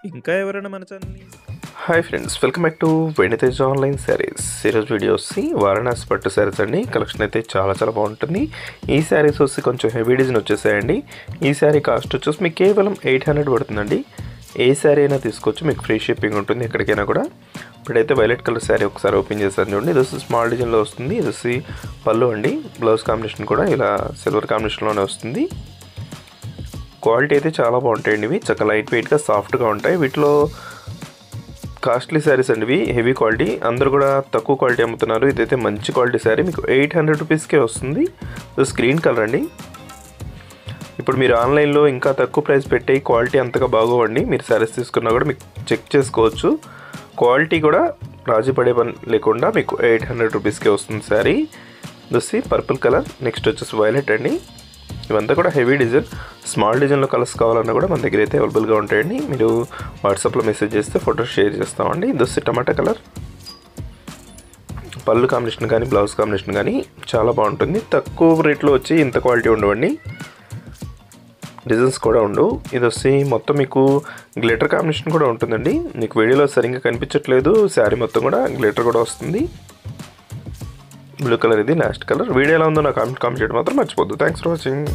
ఇంకా ఎవరైనా మన ఛానల్ని hi friends, welcome back to వెనితేజ్ online saris. ఈరోజు వీడియో వచ్చి వారణాసి పట్టు శారీస్ అండి. కలెక్షన్ అయితే చాలా బాగుంటుంది. ఈ శారీస్ వచ్చి కొంచెం హెవీ డిజైన్ వచ్చేసాయండి. ఈ శారీ కాస్ట్ వచ్చేసి మీకు కేవలం 800 పడుతుందండి. ఏ శారీ అయినా తీసుకోవచ్చు, మీకు ఫ్రీ షిప్పింగ్ ఉంటుంది ఎక్కడికైనా కూడా. ఇప్పుడైతే వైలెట్ కలర్ శారీ ఒకసారి ఓపెన్ చేశాను చూడండి. ఇది వచ్చి స్మాల్ డిజైన్లో వస్తుంది. ఇది వచ్చి పళ్ళు అండి. బ్లౌజ్ కాంబినేషన్ కూడా ఇలా సిల్వర్ కాంబినేషన్లోనే వస్తుంది. క్వాలిటీ అయితే చాలా బాగుంటాయండి. ఇవి చక్కగా లైట్ వెయిట్గా సాఫ్ట్గా ఉంటాయి. వీటిలో కాస్ట్లీ శారీస్ అండి, ఇవి హెవీ క్వాలిటీ. అందరూ కూడా తక్కువ క్వాలిటీ అమ్ముతున్నారు. ఇదైతే మంచి క్వాలిటీ శారీ, మీకు 800 రూపీస్కే వస్తుంది. స్క్రీన్ కలర్ అండి. ఇప్పుడు మీరు ఆన్లైన్లో ఇంకా తక్కువ ప్రైస్ పెట్టి క్వాలిటీ అంతగా బాగోవండి. మీరు శారీస్ తీసుకున్నా కూడా మీకు చెక్ చేసుకోవచ్చు. క్వాలిటీ కూడా రాజీ పడే పని లేకుండా మీకు 800 రూపీస్కే వస్తుంది శారీ. దొస్సి పర్పుల్ కలర్, నెక్స్ట్ వచ్చేసి వైలెట్ అండి. ఇవంతా కూడా హెవీ డిజైన్. స్మాల్ డిజైన్లో కలర్స్ కావాలన్నా కూడా మన దగ్గర అయితే అవైలబుల్గా ఉంటాయండి. మీరు వాట్సాప్లో మెసేజ్ చేస్తే ఫొటోస్ షేర్ చేస్తామండి. దొస్సి టమాటా కలర్. పళ్ళు కాంబినేషన్ కానీ బ్లౌజ్ కాంబినేషన్ కానీ చాలా బాగుంటుంది. తక్కువ రేట్లో వచ్చి ఇంత క్వాలిటీ ఉండవండి. డిజైన్స్ కూడా ఉండవు. ఇది వచ్చి మొత్తం మీకు గ్లిటర్ కాంబినేషన్ కూడా ఉంటుందండి. మీకు వీడియోలో సరిగ్గా కనిపించట్లేదు. శారీ మొత్తం కూడా గ్లిటర్ కూడా వస్తుంది. బ్లూ కలర్ ఇది లాస్ట్ కలర్. వీడియో ఎలా ఉందో నాకు కామెంట్ చేయడం మాత్రం మర్చిపోద్దు. Thanks for watching.